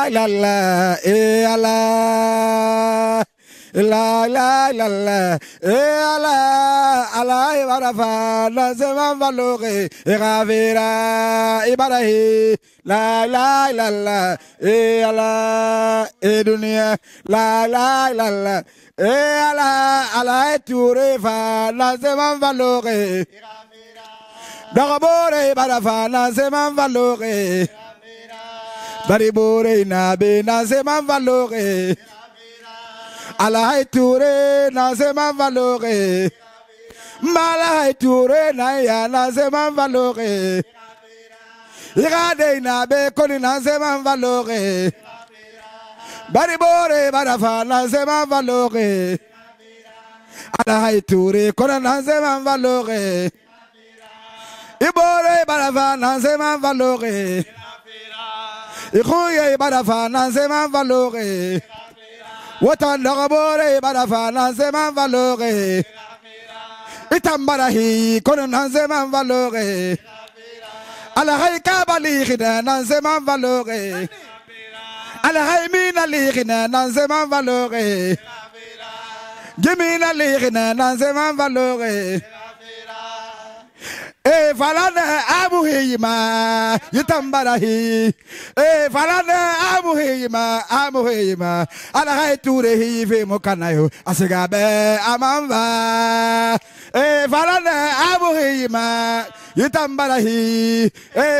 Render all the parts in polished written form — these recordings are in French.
la la la, ala. La la la la, ala ibarafa, la seman valore, ravira ibarahi, la la la la, ala dunia, la la la la, ala turefa, la seman valore, Dagabore ibarafa, la seman valore, Baribore nabe, la seman valore. Alay Touré na sema valore, Malay Touré na ya na sema valore, Irade na be koni na sema valore, Baribore barafa na sema valore, Alay Touré koni na sema valore, Ibore barafa na sema valore, Ikuye barafa na sema valore. Watan dagabore barafa nanseman valore, itambarahi kono nanseman valore, alahay kabalikhina nanseman valore, alahay mina likhina nanseman valore, jimina likhina nanseman valore. Falana amuhima yitambarahi falana amuhima ala hay turehi fe mokanayo asigabe amamba falana amuhima yitambarahi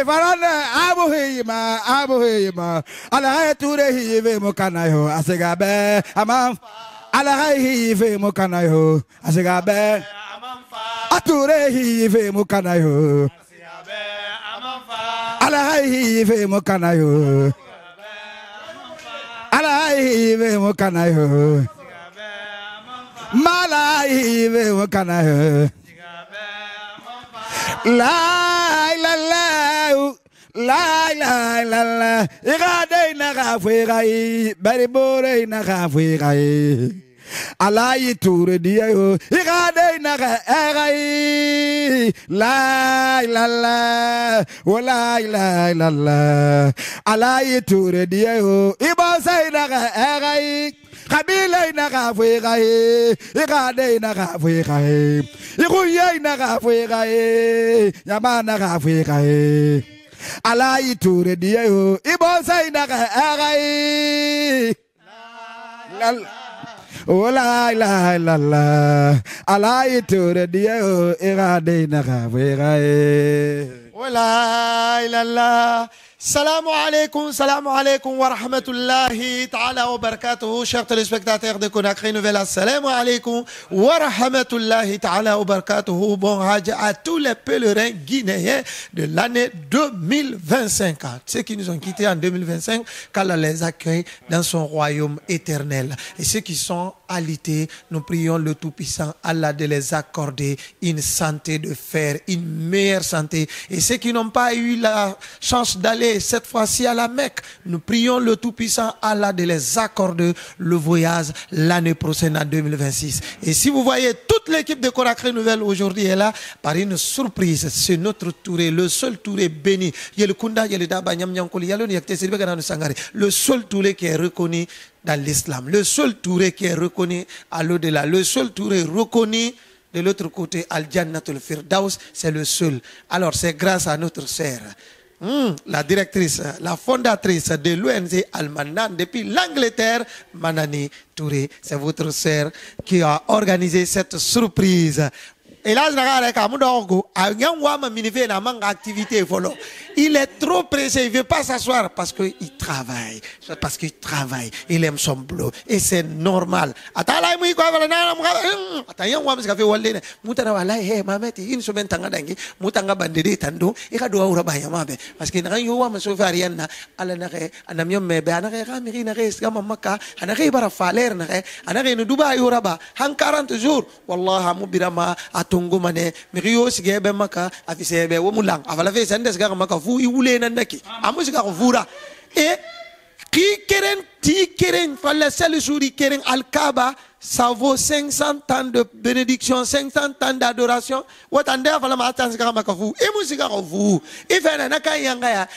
falana amuhima ala hay turehi fe mokanayo asigabe amamba ala hay fe mokanayo asigabe Aturehi ve mukanayo, Alahi ve mukanayo, Alahi ve mukanayo, Malahi ve mukanayo, la la la, Irade na gafurai, Baribore na gafurai. Alay Touré diayo, Irade naga erai, la la la, la la la, Alay Touré diayo, Ibosay naga erai, Kabila naga fuerai, Irade naga fuerai, Iruye naga fuerai, Yama naga fuerai, Alay Touré diayo, Ibosay naga erai, la la. Oh la la la la, alay Touré diayo irade na kafirae. Oh la la la. Salam alaikum wa rahmatullahi ta'ala wa barakatuhu. Chers téléspectateurs de Conakry Nouvelle, assalamu alaikum wa rahmatullahi ta'ala wa barakatuhu. Bon Hajj à tous les pèlerins guinéens de l'année 2025. Ceux qui nous ont quittés en 2025, qu'Allah les accueille dans son royaume éternel. Et ceux qui sont alités, nous prions le Tout-Puissant Allah de les accorder une santé de fer, une meilleure santé. Et ceux qui n'ont pas eu la chance d'aller cette fois-ci à la Mecque, nous prions le Tout-Puissant Allah de les accorder le voyage l'année prochaine en 2026. Et si vous voyez toute l'équipe de Conakry Nouvelle aujourd'hui est là, par une surprise, c'est notre Touré, le seul Touré béni. Le seul Touré qui est reconnu dans l'islam, le seul Touré qui est reconnu à l'au-delà, le seul Touré reconnu de l'autre côté, Al-Jannatul Firdaus, c'est le seul. Alors c'est grâce à notre sœur, la directrice, la fondatrice de l'ONG Al-Manan depuis l'Angleterre, Manani Touré, c'est votre sœur qui a organisé cette surprise. Et là, il est trop pressé, il ne veut pas s'asseoir parce qu'il travaille. Parce qu'il travaille, il aime son boulot. Et c'est normal. Parce Tungumane, Mirio Sigebe Maka, Afisebe, Womulang, Avalave Sendes Garamaka, Fu, Iwule Nandaki, Amusika Vura. Et qui keren, fallait celle jouri keren Al-Kaba, ça vaut 500 ans de bénédiction, 500 ans d'adoration. What and there, Falama Tansgaramaka Fu, et Musika Fu, et Fenanaka Yangaya.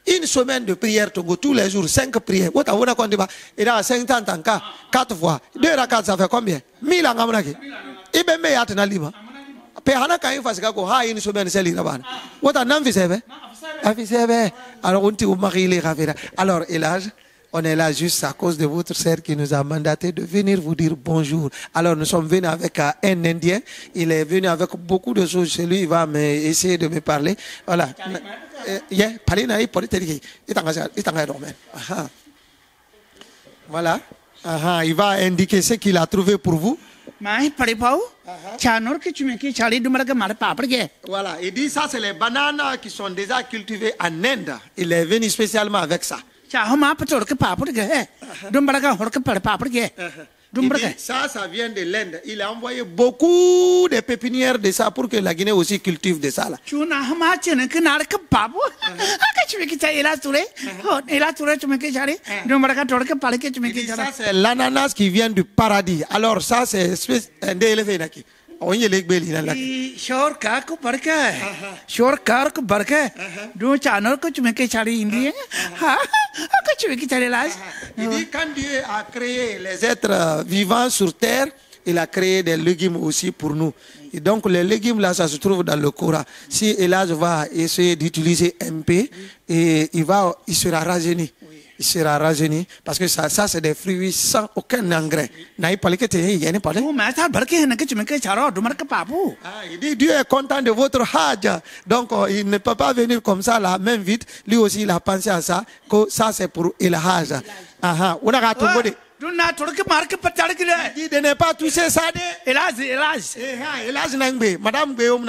Une semaine de prière Togo, tous les jours, 5 prières. Il a 50 ans, 4 fois. 2 rakats, ça fait combien? 1000 ans. Il peut me yat na lima. Pehana quand il fasse kako, ha une semaine c'est l'iraban. What a nan visebe? Avisebe. Alors on t'y marie les ravera. Alors, Elage, on est là juste à cause de votre sœur qui nous a mandaté de venir vous dire bonjour. Alors nous sommes venus avec un Indien. Il est venu avec beaucoup de choses chez lui. Il va essayer de me parler. Voilà. Voilà. Il va indiquer ce qu'il a trouvé pour vous. Voilà. Il dit ça, c'est les bananes qui sont déjà cultivées en Inde. Il est venu spécialement avec ça. Ça vient de l'Inde. Il a envoyé beaucoup de pépinières de ça pour que la Guinée aussi cultive de ça. Là. Ça, c'est l'ananas qui vient du paradis. Alors ça, c'est un délevé. Shor Karko Barka. Shor Karko Barka. Do channel que tu me kechari indien. Il dit quand Dieu a créé les êtres vivants sur terre, il a créé des légumes aussi pour nous. Et donc les légumes là, ça se trouve dans le Coran. Si Elage va essayer d'utiliser un peu, et il sera rajeuni. Il sera rajeuni parce que ça c'est des fruits sans aucun engrais. Il dit Dieu est content de votre hajj. Donc il ne peut pas venir comme ça là, même vite. Lui aussi il a pensé à ça, que ça c'est pour el hajj. Il dit de ne pas toucher ça. Madame Guillaume.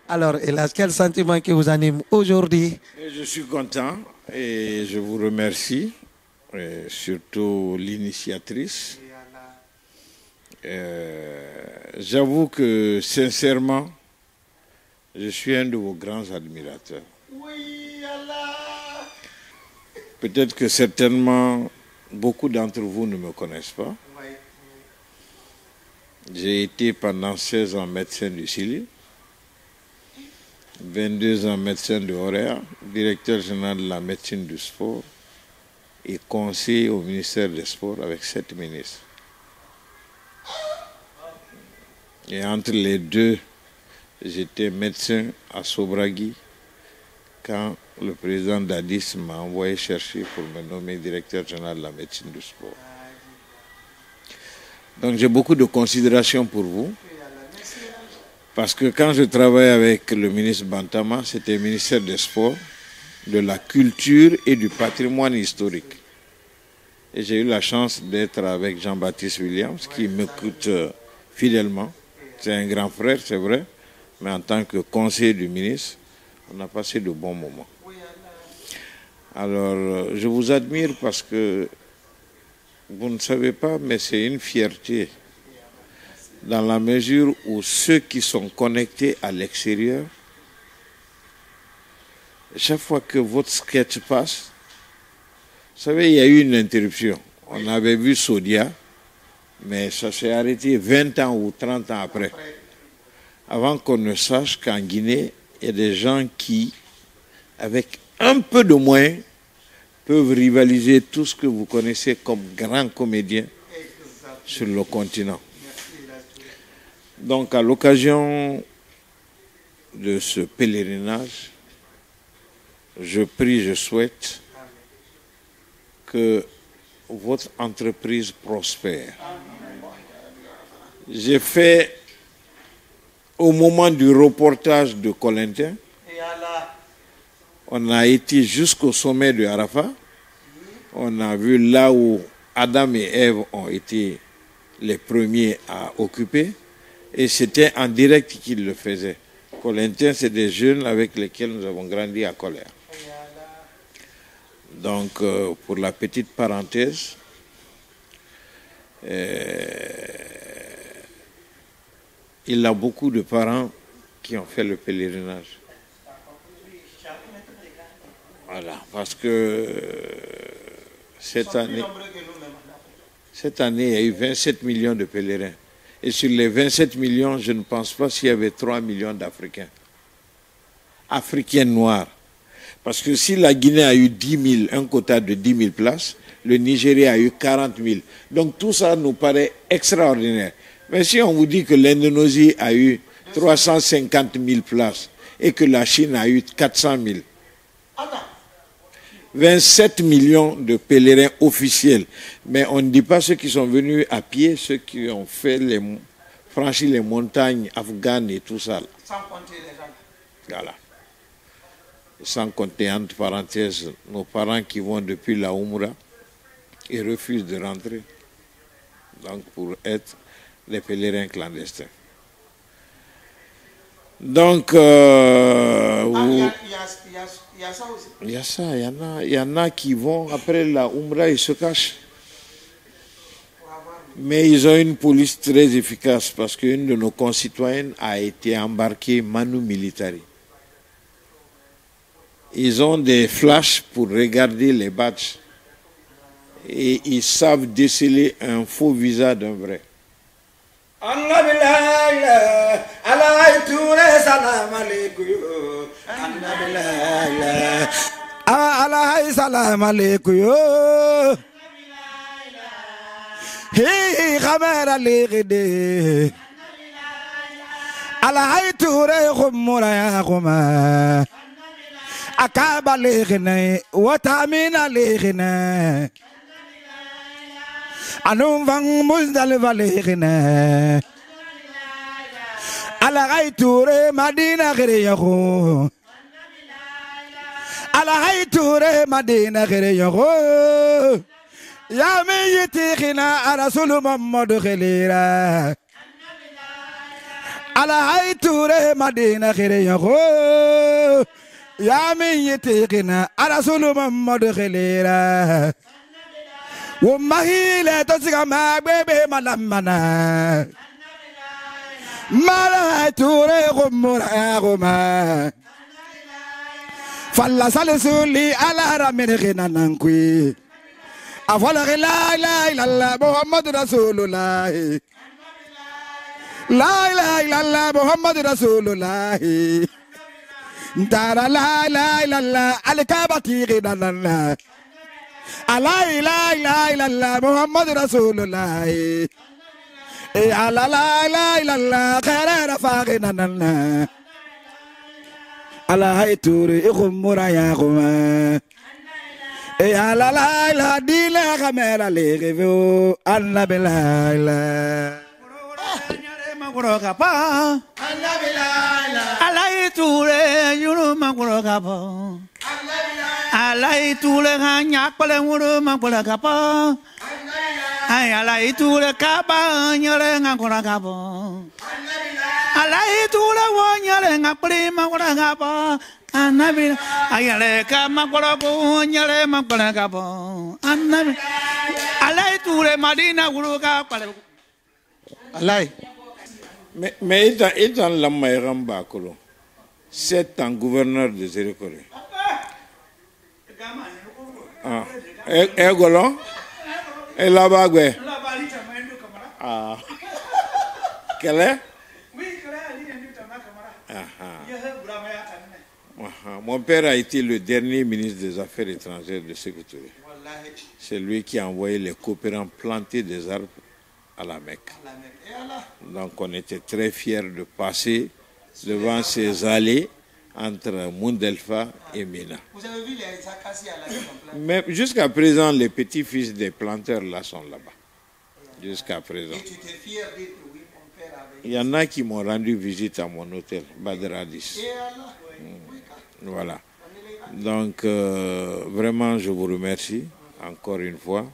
Alors Elage, quel sentiment qui vous anime aujourd'hui? Je suis content. Et je vous remercie, surtout l'initiatrice. J'avoue que, sincèrement, je suis un de vos grands admirateurs. Peut-être que certainement, beaucoup d'entre vous ne me connaissent pas. J'ai été pendant 16 ans médecin du Chili. 22 ans médecin de Horéa, directeur général de la médecine du sport et conseiller au ministère des Sports avec 7 ministres. Et entre les deux, j'étais médecin à Sobragui quand le président Dadis m'a envoyé chercher pour me nommer directeur général de la médecine du sport. Donc j'ai beaucoup de considération pour vous. Parce que quand je travaillais avec le ministre Bantama, c'était le ministère des Sports, de la culture et du patrimoine historique. Et j'ai eu la chance d'être avec Jean-Baptiste Williams, qui m'écoute fidèlement. C'est un grand frère, c'est vrai, mais en tant que conseiller du ministre, on a passé de bons moments. Alors, je vous admire parce que vous ne savez pas, mais c'est une fierté. Dans la mesure où ceux qui sont connectés à l'extérieur, chaque fois que votre sketch passe, vous savez, il y a eu une interruption. On avait vu Sodia, mais ça s'est arrêté 20 ans ou 30 ans après. Avant qu'on ne sache qu'en Guinée, il y a des gens qui, avec un peu de moyens, peuvent rivaliser tout ce que vous connaissez comme grands comédiens sur le continent. Donc, à l'occasion de ce pèlerinage, je prie, je souhaite que votre entreprise prospère. J'ai fait, au moment du reportage de Colintin, on a été jusqu'au sommet de Arafat. On a vu là où Adam et Ève ont été les premiers à occuper. Et c'était en direct qu'ils le faisaient. Colintin, c'est des jeunes avec lesquels nous avons grandi à Colère. Donc, pour la petite parenthèse, il a beaucoup de parents qui ont fait le pèlerinage. Voilà, parce que cette année, il y a eu 27 millions de pèlerins. Et sur les 27 millions, je ne pense pas s'il y avait 3 millions d'Africains. Africains noirs. Parce que si la Guinée a eu 10 000, un quota de 10 000 places, le Nigeria a eu 40 000. Donc tout ça nous paraît extraordinaire. Mais si on vous dit que l'Indonésie a eu 350 000 places et que la Chine a eu 400 000, 27 millions de pèlerins officiels. Mais on ne dit pas ceux qui sont venus à pied, ceux qui ont franchi les montagnes afghanes et tout ça. Sans compter les gens. Voilà. Sans compter, entre parenthèses, nos parents qui vont depuis la Oumra et refusent de rentrer. Donc pour être des pèlerins clandestins. Donc, Il y a ça aussi. il y a ça, il y en a qui vont après la Oumra, ils se cachent. Mais ils ont une police très efficace parce qu'une de nos concitoyennes a été embarquée manu militari. Ils ont des flashs pour regarder les badges et ils savent déceler un faux visa d'un vrai. Salam alaikum. Hey, khamera ligide. Alay toure khumura ya khuma. Akaba ligine, watamina ligine. Anum vang muzdal valigine. Alay toure madina gire yakhu. Alay toure madina gire yakhu. Ya min yitikhina arasul Muhammad khalira. Ala hay toure madina khire yakho. Ya min yitikhina arasul Muhammad khalira. Wa mahila tasga ma bebe malamana. Mala toure khumura khuma. Falla salisuli ala ramin khina nankwi. Avala la ilaha illallah Muhammad Rasulullah. La ilaha illallah Muhammad Rasulullah. Dara la ilaha illallah al-Kaabati ghidallah. La ilaha illallah Muhammad Rasulullah. Ala la ilaha illallah khaira faqinanna. Ala hayturi ikhumura ya khuma. Ya la la la di la camera le revo alla bella maguro kapa alla bella alai ture yuru maguro kapa alai ture hanya pale yuru maguro kapa ay alai ture kapa nyere maguro kapa alai ture wonyere ngapri maguro kapa Anabi, ayale kama kolobo, nyale makolagabo. Anabi, alay toure madina guruka pale. Alay. Mais étant la maïramba kolo, 7 ans gouverneur de Zérékoré. Ah, et Golon, et là-bas quoi? Ah, quel est? Oui, mon père a été le dernier ministre des Affaires étrangères de Sékou Touré. C'est lui qui a envoyé les coopérants planter des arbres à la Mecque. Donc on était très fiers de passer devant ces allées entre Moundelfa et Mina. Vous avez vu les acacias là? Mais jusqu'à présent, les petits-fils des planteurs là sont là-bas. Jusqu'à présent. Et tu t'es fier de dire que oui, mon père avait... Il y en a qui m'ont rendu visite à mon hôtel, Badradis. Et alors? Voilà. Donc, vraiment, je vous remercie encore une fois.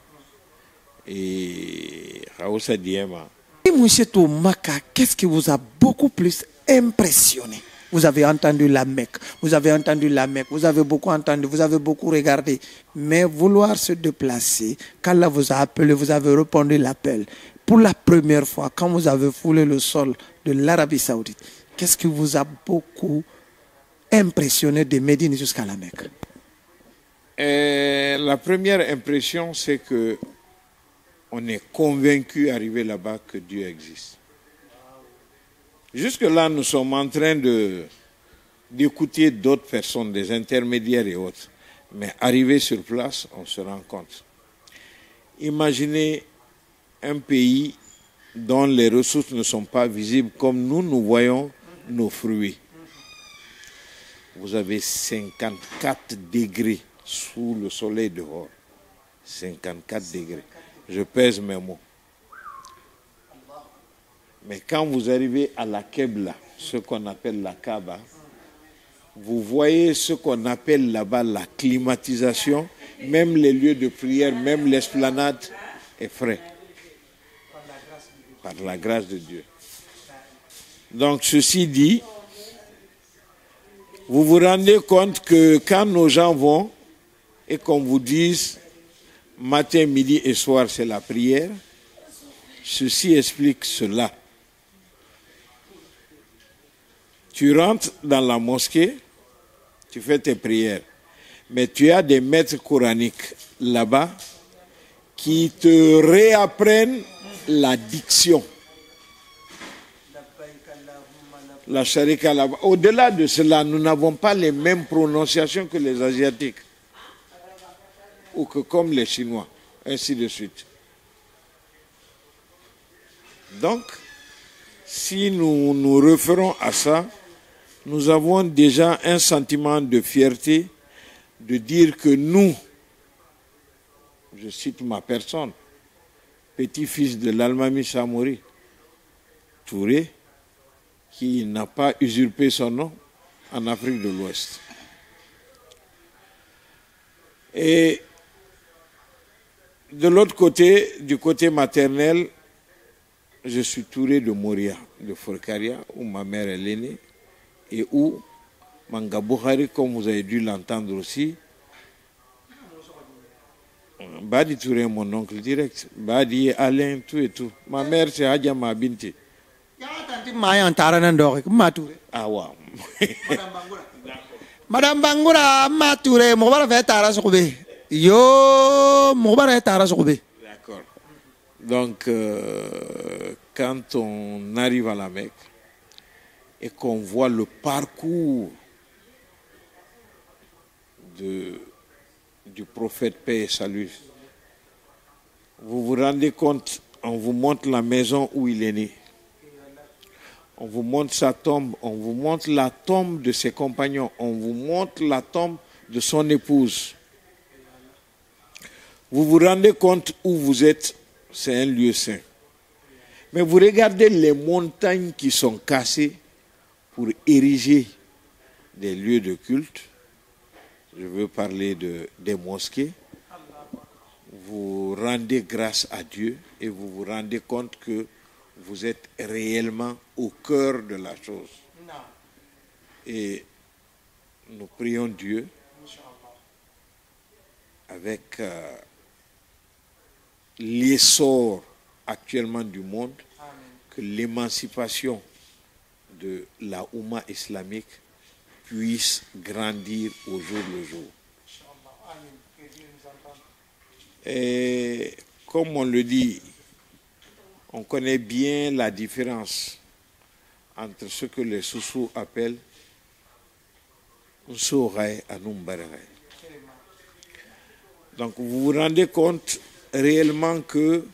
Et Raoussa Diema. Et monsieur Toumaka, qu'est-ce qui vous a beaucoup plus impressionné? Vous avez entendu la Mecque, vous avez entendu la Mecque, vous avez beaucoup entendu, vous avez beaucoup regardé. Mais vouloir se déplacer, quand Allah vous a appelé, vous avez répondu l'appel. Pour la première fois, quand vous avez foulé le sol de l'Arabie Saoudite, qu'est-ce qui vous a beaucoup impressionné de Médine jusqu'à la Mecque? La première impression, c'est que on est convaincu arrivé là-bas que Dieu existe. Jusque-là, nous sommes en train de d'écouter d'autres personnes, des intermédiaires et autres. Mais arrivé sur place, on se rend compte. Imaginez un pays dont les ressources ne sont pas visibles comme nous voyons nos fruits. Vous avez 54 degrés sous le soleil dehors. 54 degrés. Je pèse mes mots. Mais quand vous arrivez à la Kebla, ce qu'on appelle la Kaaba, vous voyez ce qu'on appelle là-bas la climatisation, même les lieux de prière, même l'esplanade est frais. Par la grâce de Dieu. Donc, ceci dit, vous vous rendez compte que quand nos gens vont et qu'on vous dise matin, midi et soir, c'est la prière, ceci explique cela. Tu rentres dans la mosquée, tu fais tes prières, mais tu as des maîtres coraniques là-bas qui te réapprennent la diction. La sharika là-bas. Au-delà de cela, nous n'avons pas les mêmes prononciations que les Asiatiques ou que comme les Chinois, ainsi de suite. Donc, si nous nous référons à ça, nous avons déjà un sentiment de fierté de dire que nous, je cite ma personne, petit-fils de l'Almami Samori, Touré, qui n'a pas usurpé son nom en Afrique de l'Ouest. Et de l'autre côté, du côté maternel, je suis Touré de Moria, de Forcaria, où ma mère est née, et où Manga Buhari, comme vous avez dû l'entendre aussi, Badi Touré, mon oncle direct, Badi Alain, tout et tout. Ma mère, c'est Hadja Mabinti. Ah ouais. Madame Bangoura, Matouré, Moubar fait Tarasokbe. Yo, Moubar est Tarasokbe. D'accord. Donc, quand on arrive à la Mecque et qu'on voit le parcours du prophète paix et salut, vous vous rendez compte, on vous montre la maison où il est né. On vous montre sa tombe, on vous montre la tombe de ses compagnons, on vous montre la tombe de son épouse. Vous vous rendez compte où vous êtes, c'est un lieu saint. Mais vous regardez les montagnes qui sont cassées pour ériger des lieux de culte. Je veux parler des mosquées. Vous rendez grâce à Dieu et vous vous rendez compte que vous êtes réellement au cœur de la chose. Et nous prions Dieu avec l'essor actuellement du monde, que l'émancipation de la Oumma islamique puisse grandir au jour le jour. Et comme on le dit, on connaît bien la différence entre ce que les Soussous appellent Nsouray et Numbaray. Donc vous vous rendez compte réellement que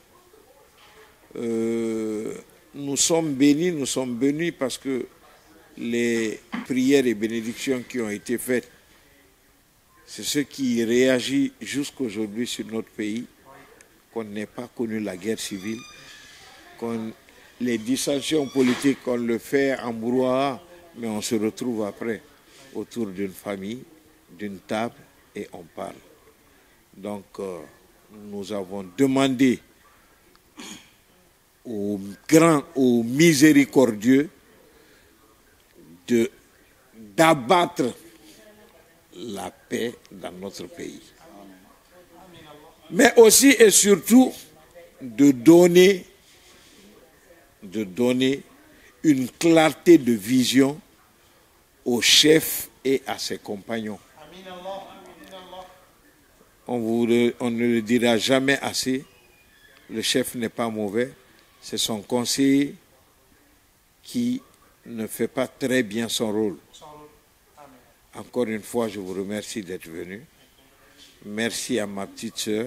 nous sommes bénis parce que les prières et bénédictions qui ont été faites, c'est ce qui réagit jusqu'aujourd'hui sur notre pays, qu'on n'ait pas connu la guerre civile, les dissensions politiques, on le fait en brouhaha, mais on se retrouve après autour d'une famille, d'une table, et on parle. Donc, nous avons demandé au grand, au miséricordieux, d'abattre la paix dans notre pays. Mais aussi et surtout de donner une clarté de vision au chef et à ses compagnons. On ne le dira jamais assez, le chef n'est pas mauvais, c'est son conseiller qui ne fait pas très bien son rôle. Encore une fois, je vous remercie d'être venu. Merci à ma petite sœur.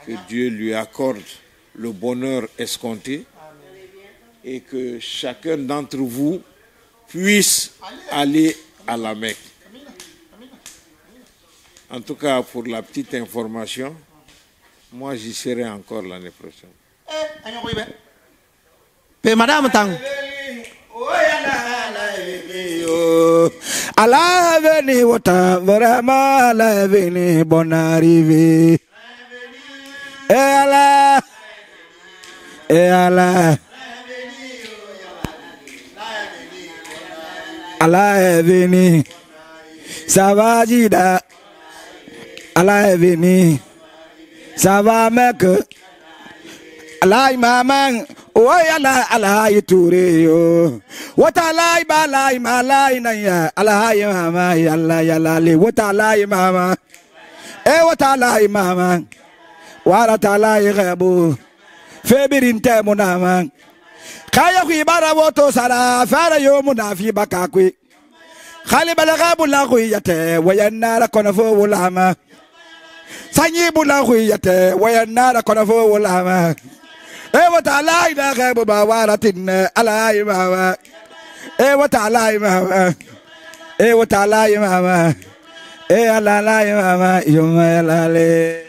Que Dieu lui accorde le bonheur escompté et que chacun d'entre vous puisse aller à la Mecque. En tout cas, pour la petite information, moi j'y serai encore l'année prochaine. Madame Tang. Allah veni wota vraiment Allah veni bonne arrivée. Allah Allah est venu, ça va Jida. Allah est venu, ça va mec. Allah maman, oh Allah Allah Touré yo. What Allah balai malai na ya. Allah mama Allah Allah le. What Allah mama, what Allah mama. Wara Allah rebu. Febirin te monama. Kaya kui bara woto sara fara yo munafi bakakui. Khali balagabu la kui yate wayanara konafo ulama. Sanyi bula kui yate wayanara konafo ulama. What Allah ina rebu bawara tin Allah mama. What Allah mama. What Allah mama. Allah mama yuma lale.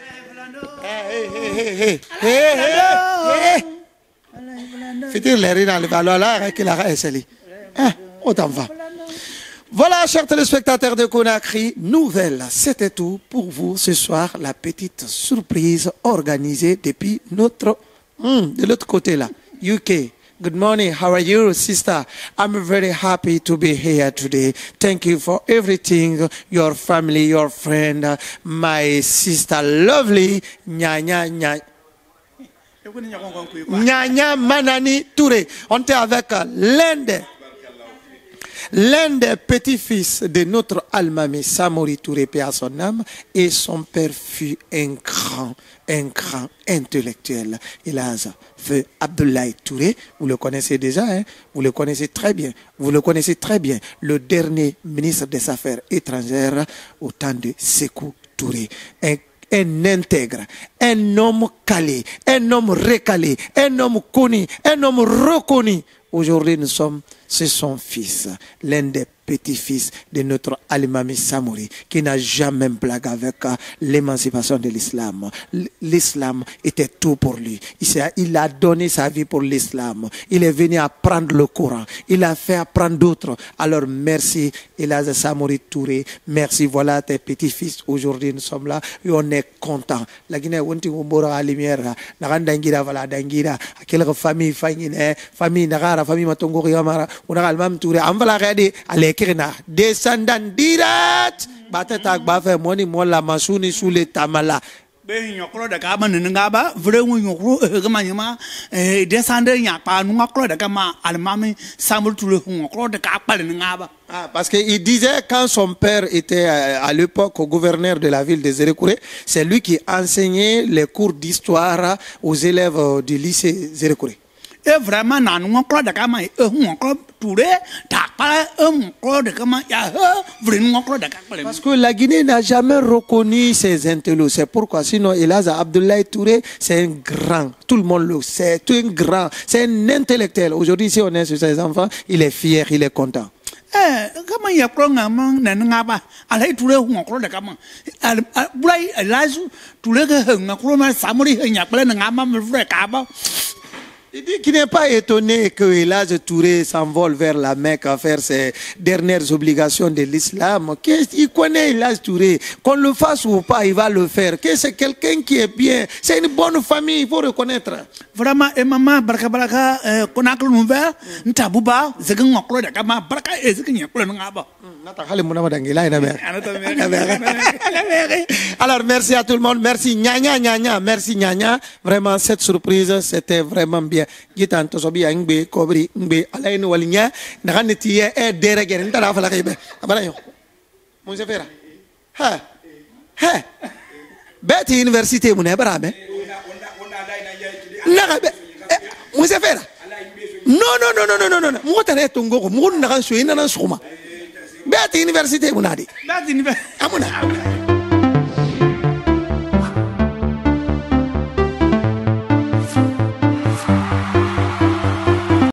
Voilà, chers téléspectateurs de Conakry, nouvelle, c'était tout pour vous ce soir, la petite surprise organisée depuis de l'autre côté là, UK. Good morning, how are you, sister? I'm very happy to be here today. Thank you for everything, your family, your friend, my sister, lovely, Nyanya Manani Touré. On était avec l'un des petits-fils de notre Almami Samori Touré, paix à son âme, et son père fut un grand intellectuel. Il a fait Abdoulaye Touré, vous le connaissez déjà, hein? Vous le connaissez très bien, le dernier ministre des Affaires étrangères au temps de Sékou Touré. Un intègre, un homme calé, un homme recalé, un homme connu, un homme reconnu. Aujourd'hui, c'est son fils, l'un des petits-fils de notre Alimami Samori, qui n'a jamais blagué avec l'émancipation de l'islam. L'islam était tout pour lui. Il a donné sa vie pour l'islam. Il est venu apprendre le Coran. Il a fait apprendre d'autres. Alors merci, Elhadji Samori Touré. Merci, voilà tes petits-fils. Aujourd'hui, nous sommes là et on est contents. La Guinée, on dit à lumière. Narandangira, voilà, dangira. Quelle famille, famille, Nagara, famille Matongo, Yamara, on a Almam Touré. On va la regarder. Allez, descendant direct batetak ba fe moni mo la masuni sous les tamala be nyokro da ka man nga ba vre ngu nyokro ga manyama descendant nya pa nu ngokro da ka ma almami samul tulu ngokro da ka pa nga ba. Parce qu'il disait quand son père était à l'époque gouverneur de la ville de Zérékouré, c'est lui qui enseignait les cours d'histoire aux élèves du lycée Zérékouré. Et vraiment nan ngokro da ka ma ngokro Touré ta pa ngokro da ka ma ya vre ngokro da ka pa. Parce que la Guinée n'a jamais reconnu ses intellos, c'est pourquoi sinon Elhadji Abdoulaye Touré c'est un grand, tout le monde le sait, c'est un grand, c'est un intellectuel. Aujourd'hui si on est sur ses enfants, il est fier, il est content. Kama ya pronga man nga ba alai Touré ngokro da ka ma bulai Elhadji Touré ga ngokro ma Samori nya pa nga ma vre ka ba. Il dit qu'il n'est pas étonné que Elhadji Touré s'envole vers la Mecque à faire ses dernières obligations de l'islam. Il connaît Elhadji Touré. Qu'on le fasse ou pas, il va le faire. Que c'est quelqu'un qui est bien. C'est une bonne famille, il faut reconnaître. Vraiment, et maman, baraka baraka, Conakry nouvelle, ntabuba, zegang ngokro da kama baraka ezeng ngokro ngaba. Alors merci à tout le monde, merci Nyanya, merci Nyanya. Vraiment cette surprise, c'était vraiment bien. Gitanto sobi ngbe kobri ngbe alaini walinya naganeti e derege ntara fala kebe abarayo mo se fera ha beti université mo ne barabe nagabe mo se fera non mo tare tongo mo nagan so ina nan suma Bête université, mon a dit. Bête université. Amuna.